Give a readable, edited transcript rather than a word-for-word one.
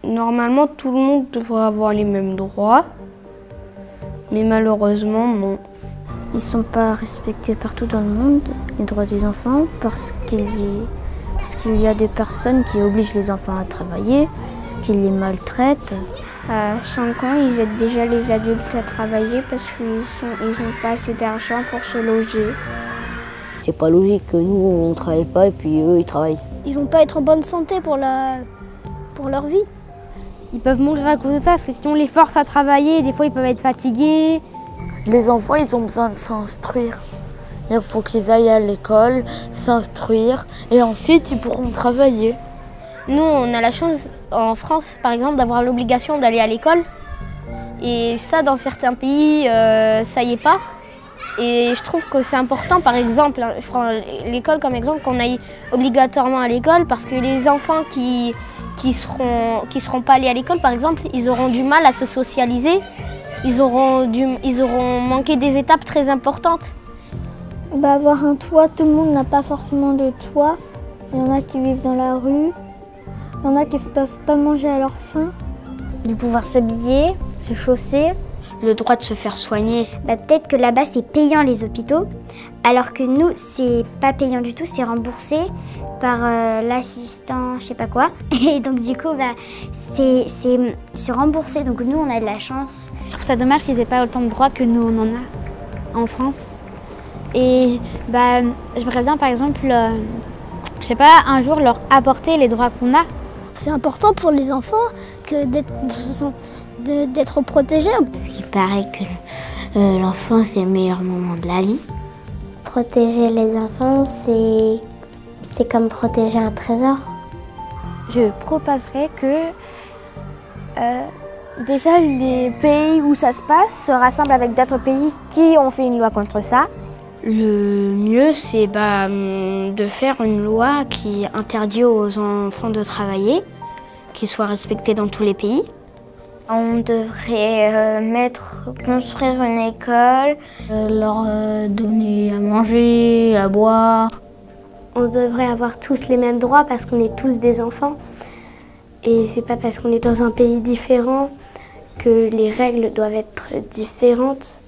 Normalement, tout le monde devrait avoir les mêmes droits, mais malheureusement, non. Ils ne sont pas respectés partout dans le monde, les droits des enfants, parce qu'il y a des personnes qui obligent les enfants à travailler, qui les maltraitent. À 5 ans, ils aident déjà les adultes à travailler parce qu'ils n'ont pas assez d'argent pour se loger. C'est pas logique que nous, on travaille pas et puis eux, ils travaillent. Ils vont pas être en bonne santé pour leur vie. Ils peuvent mourir à cause de ça, parce que si on les force à travailler, des fois ils peuvent être fatigués. Les enfants, ils ont besoin de s'instruire. Il faut qu'ils aillent à l'école, s'instruire, et ensuite ils pourront travailler. Nous, on a la chance, en France, par exemple, d'avoir l'obligation d'aller à l'école. Et ça, dans certains pays, ça y est pas. Et je trouve que c'est important, par exemple, je prends l'école comme exemple, qu'on aille obligatoirement à l'école, parce que les enfants qui seront pas allés à l'école, par exemple, ils auront du mal à se socialiser. Ils auront manqué des étapes très importantes. Avoir un toit, tout le monde n'a pas forcément de toit. Il y en a qui vivent dans la rue. Il y en a qui ne peuvent pas manger à leur faim. De pouvoir s'habiller, se chausser. Le droit de se faire soigner. Peut-être que là-bas, c'est payant les hôpitaux, alors que nous, c'est pas payant du tout, c'est remboursé par l'assistant, je sais pas quoi. Et donc du coup, c'est remboursé, donc nous, on a de la chance. Je trouve ça dommage qu'ils n'aient pas autant de droits que nous, on en a en France. Et j'aimerais bien, par exemple, je sais pas, un jour leur apporter les droits qu'on a. C'est important pour les enfants d'être protégés. Il paraît que l'enfant, c'est le meilleur moment de la vie. Protéger les enfants, c'est comme protéger un trésor. Je proposerais que déjà les pays où ça se passe se rassemblent avec d'autres pays qui ont fait une loi contre ça. Le mieux, c'est de faire une loi qui interdit aux enfants de travailler, qui soit respectée dans tous les pays. On devrait construire une école, Leur donner à manger, à boire. On devrait avoir tous les mêmes droits parce qu'on est tous des enfants. Et c'est pas parce qu'on est dans un pays différent que les règles doivent être différentes.